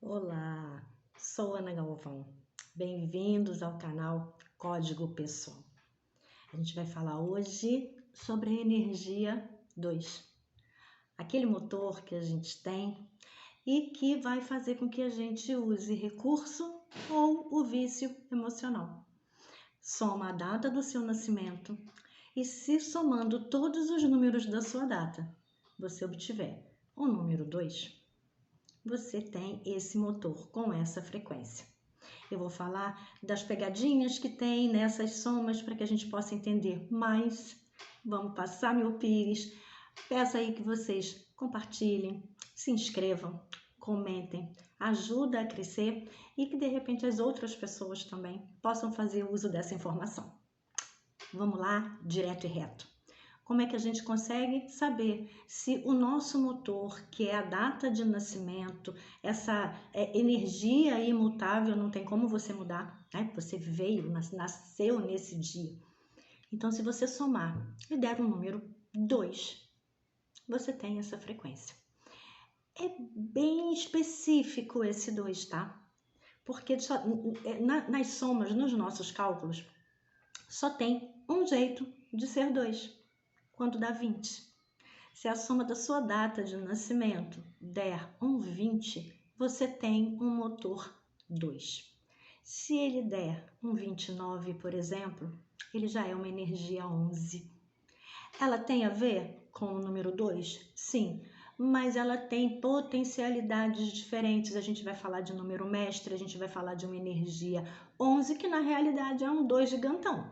Olá, sou Ana Galvão. Bem-vindos ao canal Código Pessoal. A gente vai falar hoje sobre a energia 2, aquele motor que a gente tem e que vai fazer com que a gente use recurso ou o vício emocional. Soma a data do seu nascimento e, se somando todos os números da sua data, você obtiver o número 2, você tem esse motor com essa frequência. Eu vou falar das pegadinhas que tem nessas somas para que a gente possa entender mais. Vamos passar meu pires. Peço aí que vocês compartilhem, se inscrevam, comentem, ajuda a crescer e que de repente as outras pessoas também possam fazer uso dessa informação. Vamos lá, direto e reto. Como é que a gente consegue saber se o nosso motor, que é a data de nascimento, essa energia imutável, não tem como você mudar, né? Você veio, nasceu nesse dia. Então, se você somar e der o número 2, você tem essa frequência. É bem específico esse 2, tá? Porque nas somas, nos nossos cálculos, só tem um jeito de ser 2. Quando dá 20. Se a soma da sua data de nascimento der um 20, você tem um motor 2. Se ele der um 29, por exemplo, ele já é uma energia 11. Ela tem a ver com o número 2? Sim, mas ela tem potencialidades diferentes. A gente vai falar de número mestre, a gente vai falar de uma energia 11, que na realidade é um 2 gigantão.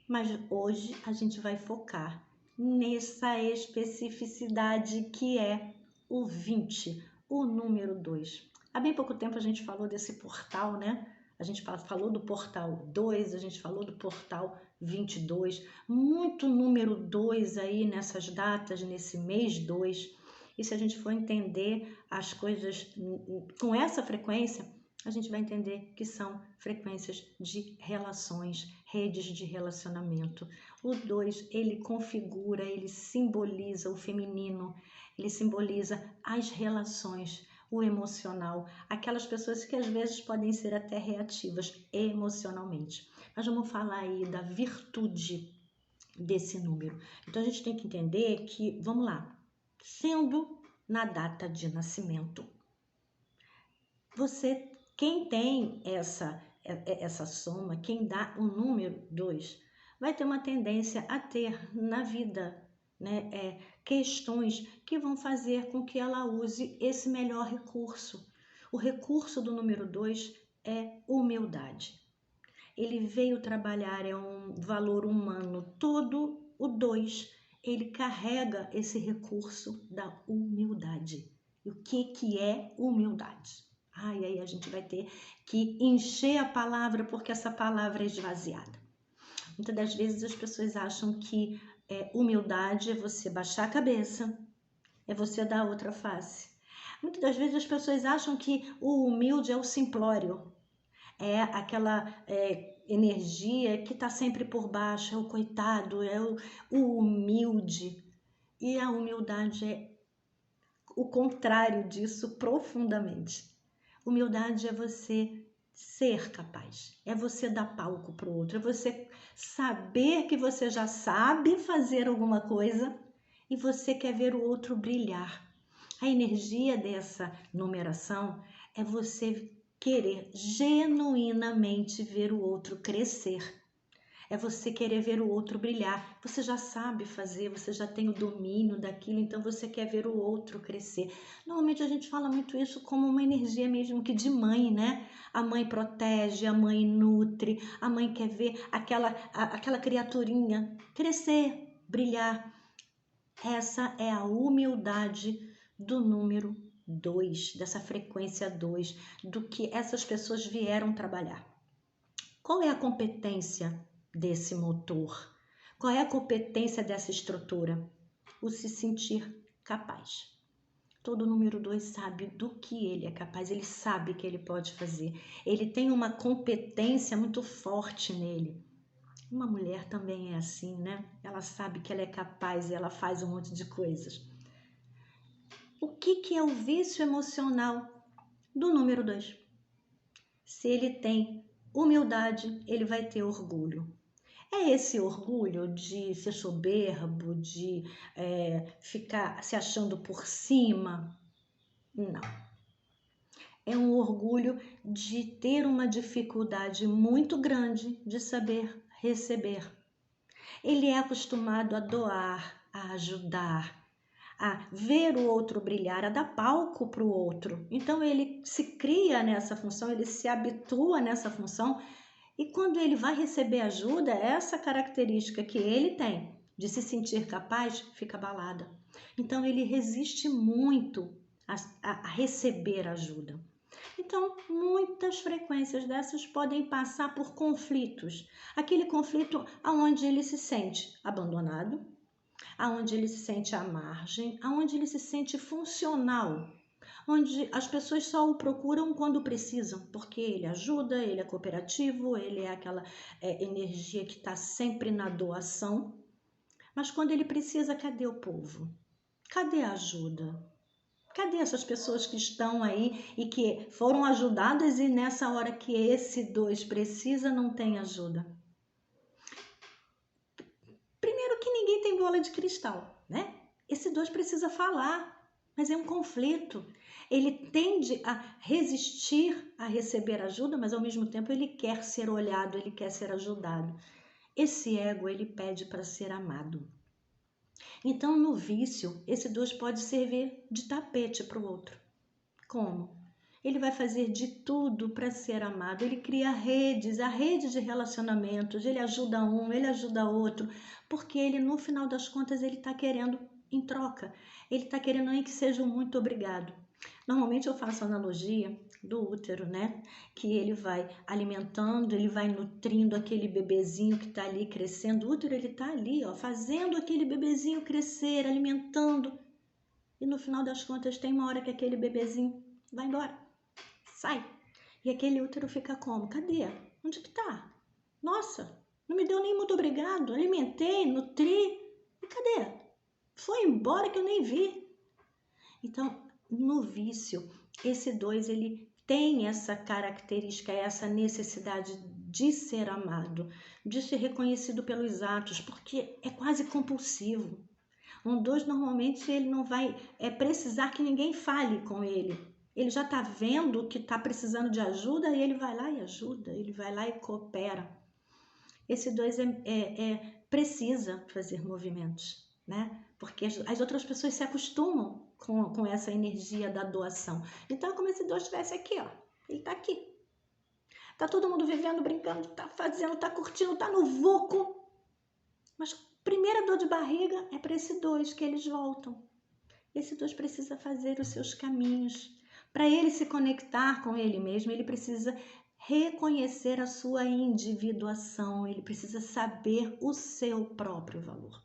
Mas hoje a gente vai focar nessa especificidade que é o 20, o número 2. Há bem pouco tempo a gente falou desse portal, né? A gente falou do portal 2, a gente falou do portal 22, muito número 2 aí nessas datas, nesse mês 2. E se a gente for entender as coisas com essa frequência, a gente vai entender que são frequências de relações, redes de relacionamento. O 2, ele configura, ele simboliza o feminino, ele simboliza as relações, o emocional, aquelas pessoas que às vezes podem ser até reativas emocionalmente. Mas vamos falar aí da virtude desse número. Então a gente tem que entender que, vamos lá, sendo na data de nascimento, quem tem essa soma, quem dá o número 2, vai ter uma tendência a ter na vida, né, questões que vão fazer com que ela use esse melhor recurso. O recurso do número 2 é humildade. Ele veio trabalhar, é um valor humano, todo o 2, ele carrega esse recurso da humildade. E o que é humildade? E aí a gente vai ter que encher a palavra, porque essa palavra é esvaziada. Muitas das vezes as pessoas acham que humildade é você baixar a cabeça, é você dar outra face. Muitas das vezes as pessoas acham que o humilde é o simplório, é aquela energia que está sempre por baixo, é o coitado, é o humilde. E a humildade é o contrário disso profundamente. Humildade é você ser capaz, é você dar palco para o outro, é você saber que você já sabe fazer alguma coisa e você quer ver o outro brilhar. A energia dessa numeração é você querer genuinamente ver o outro crescer. É você querer ver o outro brilhar. Você já sabe fazer, você já tem o domínio daquilo, então você quer ver o outro crescer. Normalmente a gente fala muito isso como uma energia mesmo que de mãe, né? A mãe protege, a mãe nutre, a mãe quer ver aquela criaturinha crescer, brilhar. Essa é a humildade do número 2, dessa frequência 2, do que essas pessoas vieram trabalhar. Qual é a competência desse motor? Qual é a competência dessa estrutura? O se sentir capaz. Todo número 2 sabe do que ele é capaz, ele sabe que ele pode fazer. Ele tem uma competência muito forte nele. Uma mulher também é assim, né? Ela sabe que ela é capaz e ela faz um monte de coisas. O que é o vício emocional? do número 2. Se ele tem humildade, ele vai ter orgulho. É esse orgulho de ser soberbo, de ficar se achando por cima? Não. É um orgulho de ter uma dificuldade muito grande de saber receber. Ele é acostumado a doar, a ajudar, a ver o outro brilhar, a dar palco para o outro. Então ele se cria nessa função, ele se habitua nessa função, e quando ele vai receber ajuda, essa característica que ele tem de se sentir capaz fica abalada. Então ele resiste muito a receber ajuda. Então, muitas frequências dessas podem passar por conflitos. Aquele conflito onde ele se sente abandonado, onde ele se sente à margem, onde ele se sente funcional, onde as pessoas só o procuram quando precisam, porque ele ajuda, ele é cooperativo, ele é aquela energia que está sempre na doação. Mas quando ele precisa, cadê o povo? Cadê a ajuda? Cadê essas pessoas que estão aí e que foram ajudadas e nessa hora que esse 2 precisa, não tem ajuda? Primeiro que ninguém tem bola de cristal, né? Esse 2 precisa falar, mas é um conflito. Ele tende a resistir a receber ajuda, mas ao mesmo tempo ele quer ser olhado, ele quer ser ajudado. Esse ego, ele pede para ser amado. Então, no vício, esse 2 pode servir de tapete para o outro. Como? Ele vai fazer de tudo para ser amado. Ele cria redes, a rede de relacionamentos. Ele ajuda um, ele ajuda outro, porque ele, no final das contas, ele está querendo em troca. Ele está querendo nem que seja um muito obrigado. Normalmente eu faço a analogia do útero, né? Que ele vai alimentando, ele vai nutrindo aquele bebezinho que está ali crescendo. O útero, ele está ali, ó, fazendo aquele bebezinho crescer, alimentando. E no final das contas tem uma hora que aquele bebezinho vai embora, sai. E aquele útero fica como? Cadê? Onde que tá? Nossa, não me deu nem muito obrigado, alimentei, nutri. E cadê? Foi embora que eu nem vi. Então, no vício, esse 2, ele tem essa característica, essa necessidade de ser amado, de ser reconhecido pelos atos, porque é quase compulsivo. Um 2, normalmente, ele não vai precisar que ninguém fale com ele. Ele já está vendo que está precisando de ajuda e ele vai lá e ajuda, ele vai lá e coopera. Esse 2 precisa fazer movimentos, né? Porque as outras pessoas se acostumam com essa energia da doação. Então, é como se 2 estivesse aqui, ó. Ele está aqui. Está todo mundo vivendo, brincando, está fazendo, está curtindo, está no vulco. Mas primeira dor de barriga é para esse 2 que eles voltam. Esse 2 precisa fazer os seus caminhos. Para ele se conectar com ele mesmo, ele precisa reconhecer a sua individuação, ele precisa saber o seu próprio valor.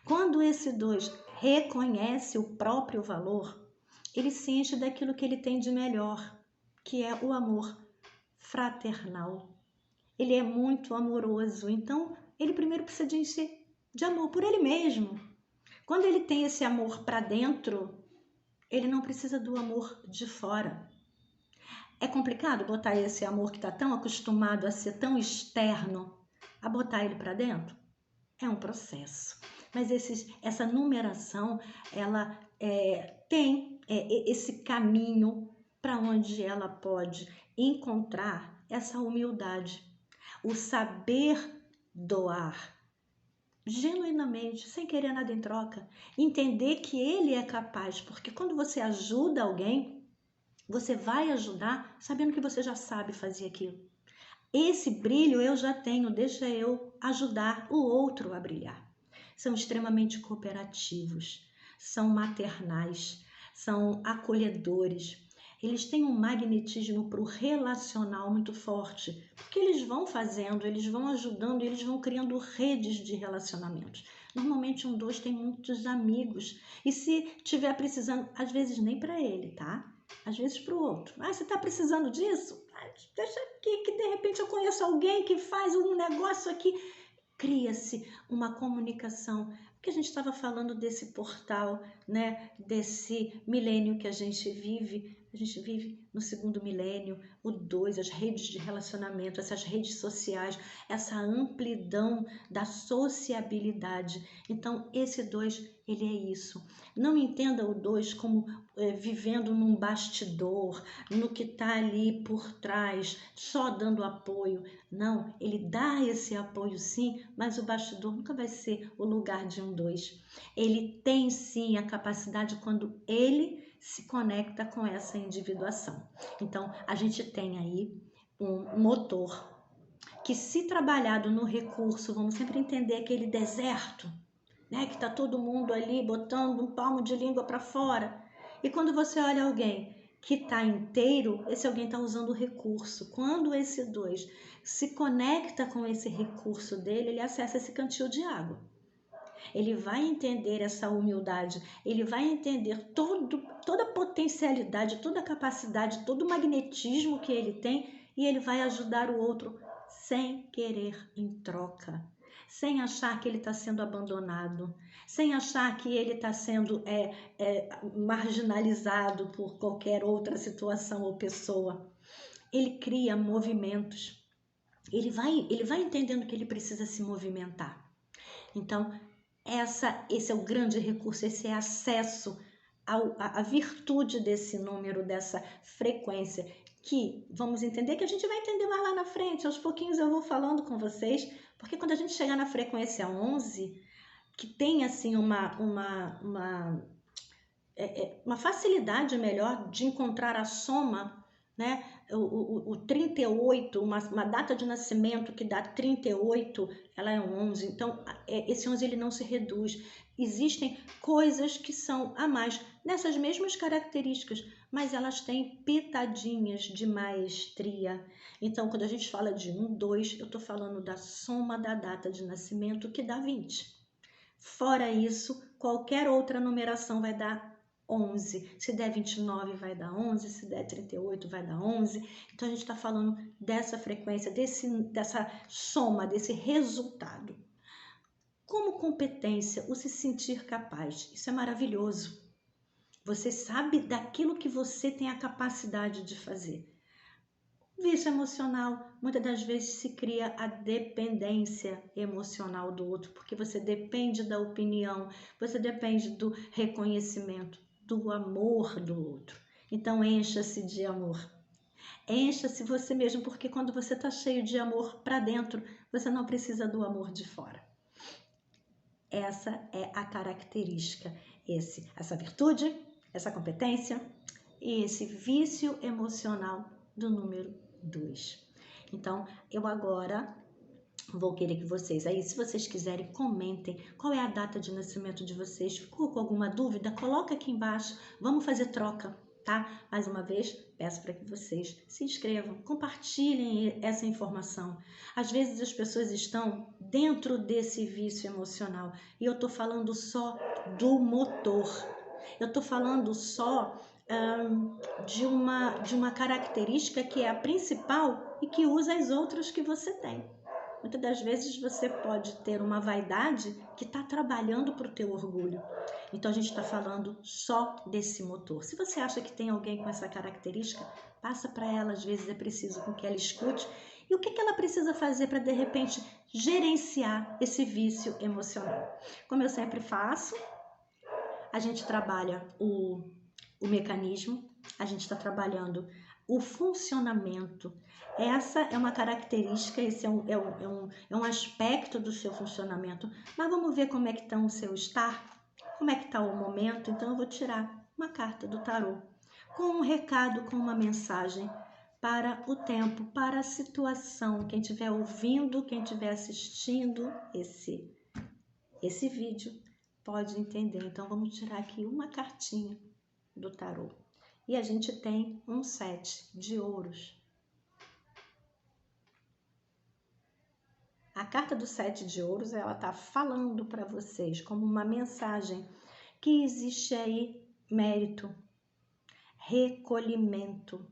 Quando esse 2 reconhece o próprio valor, ele se enche daquilo que ele tem de melhor, que é o amor fraternal. Ele é muito amoroso, então ele primeiro precisa de encher de amor por ele mesmo. Quando ele tem esse amor para dentro, ele não precisa do amor de fora. É complicado botar esse amor que está tão acostumado a ser tão externo, a botar ele para dentro? É um processo. Mas essa numeração, ela tem esse caminho para onde ela pode encontrar essa humildade, o saber doar genuinamente, sem querer nada em troca, entender que ele é capaz, porque quando você ajuda alguém, você vai ajudar sabendo que você já sabe fazer aquilo. Esse brilho eu já tenho, deixa eu ajudar o outro a brilhar. São extremamente cooperativos, são maternais, são acolhedores. Eles têm um magnetismo para o relacional muito forte, porque eles vão fazendo, eles vão ajudando, eles vão criando redes de relacionamentos. Normalmente um 2 tem muitos amigos, e se tiver precisando, às vezes nem para ele, tá? Às vezes para o outro. Ah, você está precisando disso? Deixa aqui que de repente eu conheço alguém que faz um negócio aqui. Cria-se uma comunicação, porque a gente estava falando desse portal, né, desse milênio que a gente vive. A gente vive no segundo milênio, o 2, as redes de relacionamento, essas redes sociais, essa amplidão da sociabilidade. Então, esse 2, ele é isso. Não entenda o 2 como vivendo num bastidor, no que está ali por trás, só dando apoio. Não, ele dá esse apoio sim, mas o bastidor nunca vai ser o lugar de um 2. Ele tem sim a capacidade quando ele se conecta com essa individuação. Então, a gente tem aí um motor que, se trabalhado no recurso, vamos sempre entender aquele deserto, né, que está todo mundo ali botando um palmo de língua para fora. E quando você olha alguém que está inteiro, esse alguém está usando o recurso. Quando esse 2 se conecta com esse recurso dele, ele acessa esse cantil de água. Ele vai entender essa humildade, ele vai entender toda a potencialidade, toda a capacidade, todo o magnetismo que ele tem, e ele vai ajudar o outro sem querer em troca, sem achar que ele está sendo abandonado, sem achar que ele está sendo marginalizado por qualquer outra situação ou pessoa. Ele cria movimentos, ele vai entendendo que ele precisa se movimentar. Então, esse é o grande recurso, esse é acesso à virtude desse número, dessa frequência, que vamos entender, que a gente vai entender mais lá na frente. Aos pouquinhos eu vou falando com vocês, porque quando a gente chegar na frequência 11, que tem assim uma facilidade melhor de encontrar a soma, né? O 38, uma data de nascimento que dá 38, ela é 11. Então, esse 11 ele não se reduz. Existem coisas que são a mais nessas mesmas características, mas elas têm pitadinhas de maestria. Então, quando a gente fala de 1, 2, eu estou falando da soma da data de nascimento, que dá 20. Fora isso, qualquer outra numeração vai dar 11. Se der 29, vai dar 11. Se der 38, vai dar 11. Então, a gente está falando dessa frequência, dessa soma, desse resultado. Como competência, o se sentir capaz. Isso é maravilhoso. Você sabe daquilo que você tem a capacidade de fazer. Vício emocional, muitas das vezes se cria a dependência emocional do outro, porque você depende da opinião, você depende do reconhecimento, do amor do outro. Então, encha-se de amor. Encha-se você mesmo, porque quando você está cheio de amor para dentro, você não precisa do amor de fora. Essa é a característica, essa virtude, essa competência e esse vício emocional do número 2. Então, eu agora vou querer que vocês, aí, se vocês quiserem, comentem qual é a data de nascimento de vocês. Ficou com alguma dúvida? Coloca aqui embaixo, vamos fazer troca, tá? Mais uma vez, peço para que vocês se inscrevam, compartilhem essa informação. Às vezes as pessoas estão dentro desse vício emocional e eu estou falando só do motor. Eu estou falando só de uma característica que é a principal e que usa as outras que você tem. Muitas das vezes você pode ter uma vaidade que está trabalhando para o teu orgulho. Então a gente está falando só desse motor. Se você acha que tem alguém com essa característica, passa para ela, às vezes é preciso com que ela escute. E o que ela precisa fazer para, de repente, gerenciar esse vício emocional? Como eu sempre faço, a gente trabalha o mecanismo, a gente está trabalhando o funcionamento. Essa é uma característica, esse é um aspecto do seu funcionamento. Mas vamos ver como é que está o seu estar, como é que está o momento. Então eu vou tirar uma carta do tarô com um recado, com uma mensagem para o tempo, para a situação. Quem estiver ouvindo, quem estiver assistindo esse vídeo pode entender. Então vamos tirar aqui uma cartinha do tarô. E a gente tem um 7 de ouros. A carta do 7 de ouros, ela está falando para vocês como uma mensagem que existe aí mérito, recolhimento.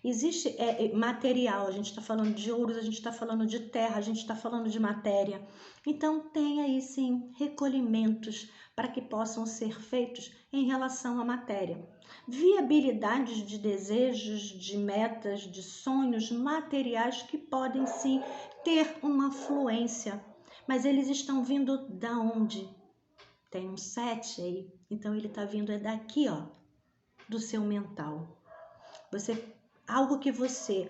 Existe material, a gente está falando de ouros, a gente está falando de terra, a gente está falando de matéria. Então tem aí sim recolhimentos para que possam ser feitos em relação à matéria. viabilidades de desejos, de metas, de sonhos materiais que podem sim ter uma fluência. Mas eles estão vindo da onde? Tem um 7 aí, então ele está vindo daqui, ó, do seu mental. Algo que você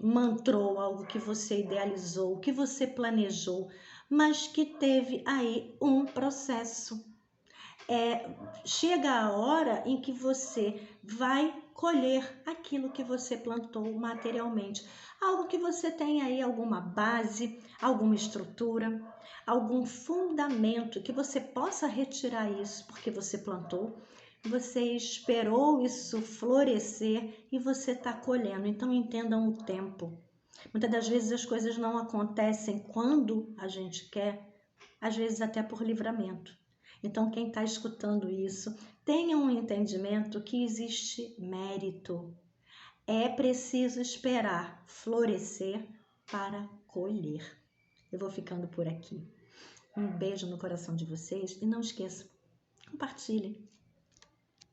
mantrou, algo que você idealizou, que você planejou, mas que teve aí um processo. Chega a hora em que você vai colher aquilo que você plantou materialmente. Algo que você tem aí, alguma base, alguma estrutura, algum fundamento que você possa retirar isso porque você plantou, você esperou isso florescer e você está colhendo. Então entendam o tempo. Muitas das vezes as coisas não acontecem quando a gente quer, às vezes até por livramento. Então, quem está escutando isso, tenha um entendimento que existe mérito. É preciso esperar florescer para colher. Eu vou ficando por aqui. Um beijo no coração de vocês e não esqueçam, compartilhem.